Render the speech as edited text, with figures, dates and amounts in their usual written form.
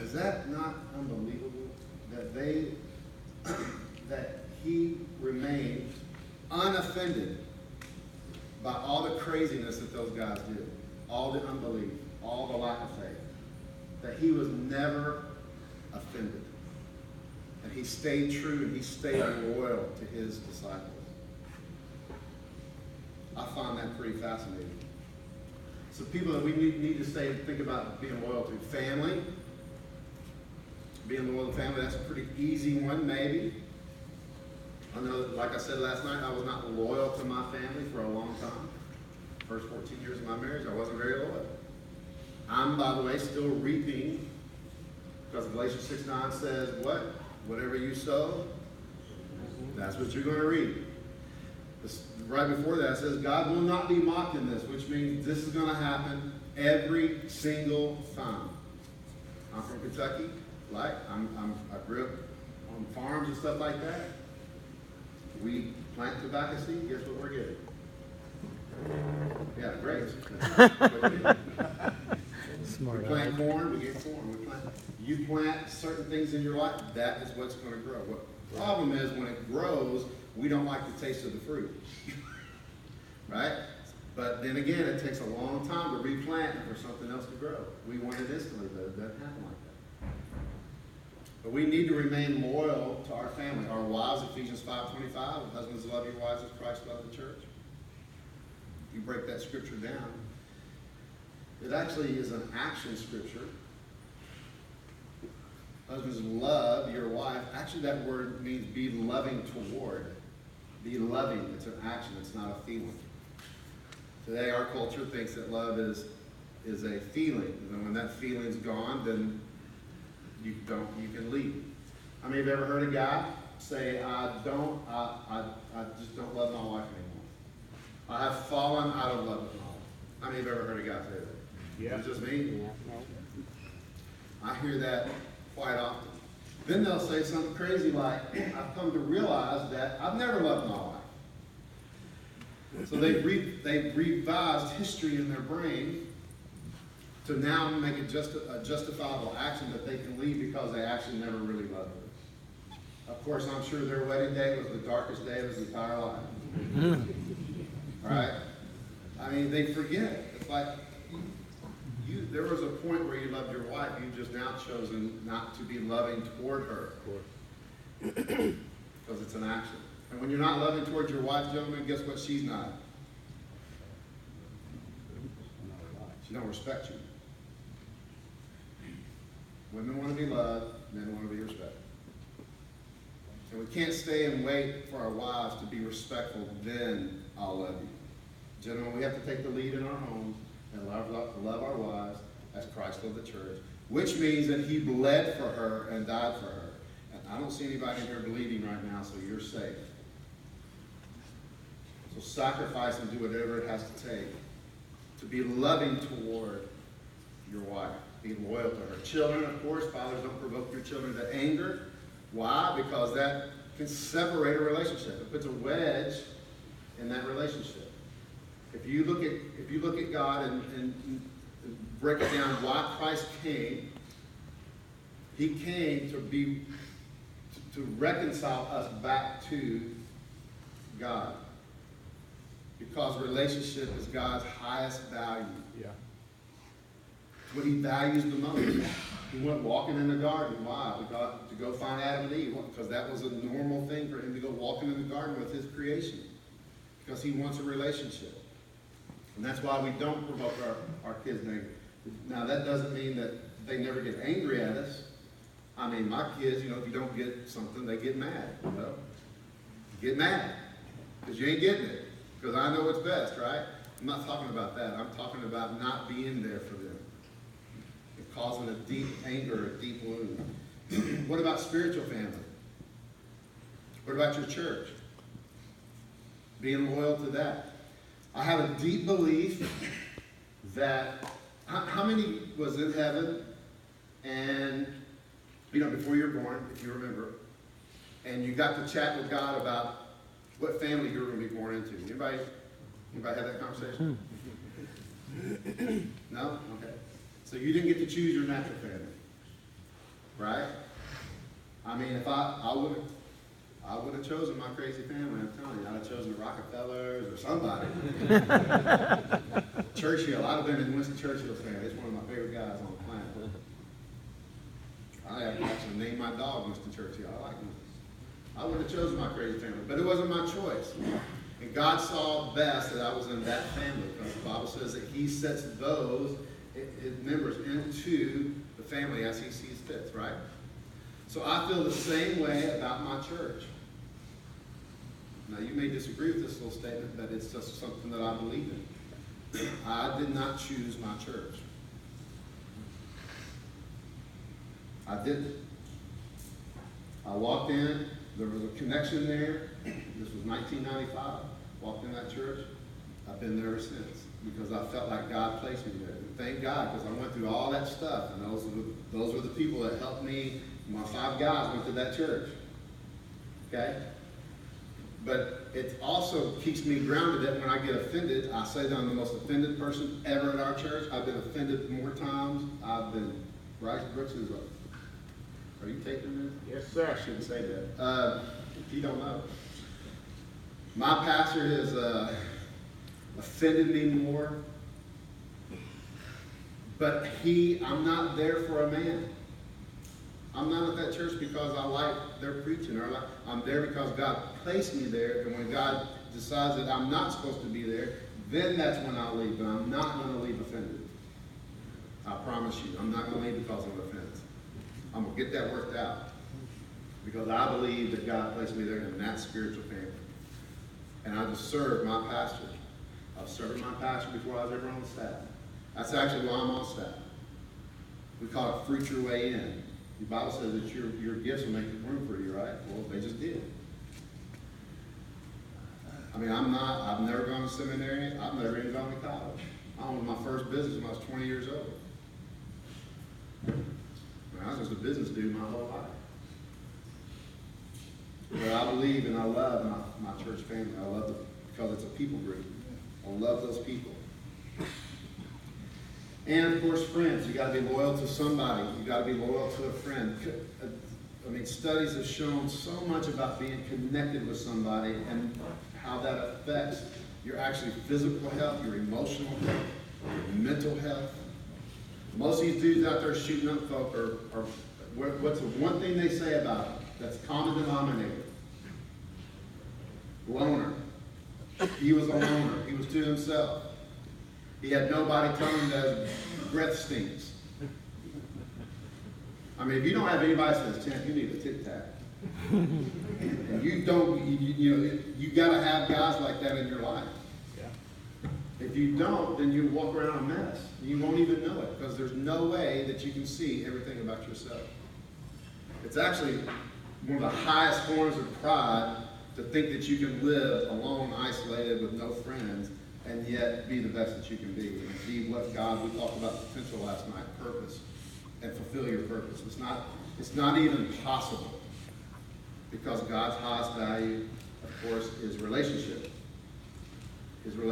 Is that not unbelievable? That he remained unoffended by all the craziness that those guys did, all the unbelief, all the lack of faith. That he was never offended. And he stayed true and he stayed loyal to his disciples. I find that pretty fascinating. So people that we need to think about being loyal to. Family. Being loyal to family, that's a pretty easy one, maybe. I know, like I said last night, I was not loyal to my family for a long time. First 14 years of my marriage, I wasn't very loyal. I'm, by the way, still reaping, because Galatians 6:9 says, what? Whatever you sow, that's what you're going to reap. Right before that, it says, God will not be mocked in this, which means this is going to happen every single time. I'm from Kentucky. I grew up on farms and stuff like that. We plant tobacco seed, guess what we're getting? Yeah, grapes. Smart. We plant corn, we get corn. You plant certain things in your life, that is what's going to grow. What the problem is, when it grows, we don't like the taste of the fruit. Right? But then again, it takes a long time to replant and for something else to grow. We want it instantly, but it doesn't happen like that. But we need to remain loyal to our family. Our wives, Ephesians 5:25, husbands love your wives as Christ loved the church. You break that scripture down. It actually is an action scripture. Husbands, love your wife. Actually, that word means be loving toward. Be loving. It's an action. It's not a feeling. Today, our culture thinks that love is a feeling. And when that feeling's gone, then you can leave. How many of you ever heard a guy say, I just don't love my wife anymore? I have fallen out of love with my wife. How many of you ever heard a guy say that? Yeah. Is it just me? Yeah. I hear that quite often. Then they'll say something crazy like, I've come to realize that I've never loved my wife. So they've revised history in their brain to now make it just a justifiable action that they can leave because they actually never really loved her. Of course, I'm sure their wedding day was the darkest day of his entire life. All right? I mean, they forget. It's like, there was a point where you loved your wife, you've just now chosen not to be loving toward her. Because it's an action. And when you're not loving towards your wife, gentlemen, guess what she's not? She don't respect you. Women want to be loved, men want to be respected. And we can't stay and wait for our wives to be respectful, then I'll love you. Gentlemen, we have to take the lead in our homes and love our wives as Christ loved the church, which means that he bled for her and died for her. And I don't see anybody in here bleeding right now, so you're safe. So sacrifice and do whatever it has to take to be loving toward your wife. Be loyal to her. Children, of course, fathers, don't provoke your children to anger. Why? Because that can separate a relationship. It puts a wedge in that relationship. If you look at God and break it down why Christ came, he came to reconcile us back to God. Because relationship is God's highest value. Yeah. It's what he values the most. He went walking in the garden. Why? To go find Adam and Eve. Because that was a normal thing for him to go walking in the garden with his creation. Because he wants a relationship. And that's why we don't provoke our kids to anger. Now, that doesn't mean that they never get angry at us. I mean, my kids, if you don't get something, they get mad. Get mad. Because you ain't getting it. Because I know what's best, right? I'm not talking about that. I'm talking about not being there for them. It causing a deep anger, a deep wound. What about spiritual family? What about your church? Being loyal to that. I have a deep belief that, how many was in heaven and, before you were born, if you remember, and you got to chat with God about what family you were going to be born into? Anybody have that conversation? No? Okay. So you didn't get to choose your natural family. right? I mean, if I would have chosen my crazy family, I'm telling you. I'd have chosen the Rockefellers or somebody. Churchill, I'd have been in Winston Churchill's family. It's one of my favorite guys on the planet. I actually named my dog Winston Churchill. I like him. I would have chosen my crazy family, but it wasn't my choice. And God saw best that I was in that family, because the Bible says that He sets those, His members, into the family as He sees fit, right? So I feel the same way about my church. Now, you may disagree with this little statement, but it's just something that I believe in. I did not choose my church. I didn't. I walked in, there was a connection there. This was 1995. Walked in that church. I've been there ever since, because I felt like God placed me there. And thank God, because I went through all that stuff, and those were the people that helped me. My 5 guys went to that church. Okay? But it also keeps me grounded that when I get offended, I say that I'm the most offended person ever at our church. I've been offended more times. Bryce Brooks is are you taking this? Yes, sir. I shouldn't say that. If you don't know. My pastor has offended me more. But I'm not there for a man. I'm not at that church because I like their preaching. I'm there because God placed me there. And when God decides that I'm not supposed to be there, then that's when I'll leave. But I'm not going to leave offended. I promise you. I'm not going to leave because of an offense. I'm going to get that worked out. Because I believe that God placed me there in that spiritual family. And I just served my pastor. I've served my pastor before I was ever on the staff. That's actually why I'm on staff. We call it fruit your way in. The Bible says that your gifts will make room for you, right? Well, they just did. I mean, I've never gone to seminary. I've never even gone to college. I owned my first business when I was 20 years old. I was just a business dude my whole life. But I believe and I love my church family. I love it because it's a people group. I love those people. And of course, friends. You got to be loyal to somebody. You got to be loyal to a friend. I mean, studies have shown so much about being connected with somebody and how that affects your actually physical health, your emotional health, your mental health. Most of these dudes out there shooting up folk are what's the one thing they say about them that's common denominator? Loner. He was a loner. He was to himself. He had nobody telling him that his breath stinks. I mean, if you don't have anybody that says, "Champ, you need a Tic Tac," and you don't, you got to have guys like that in your life. If you don't, then you walk around a mess. You won't even know it because there's no way that you can see everything about yourself. It's actually one of the highest forms of pride to think that you can live alone, isolated, with no friends, and yet be the best that you can be. And be what God, we talked about potential last night, purpose, and fulfill your purpose. It's not even possible because God's highest value, of course, is relationship. His relationship.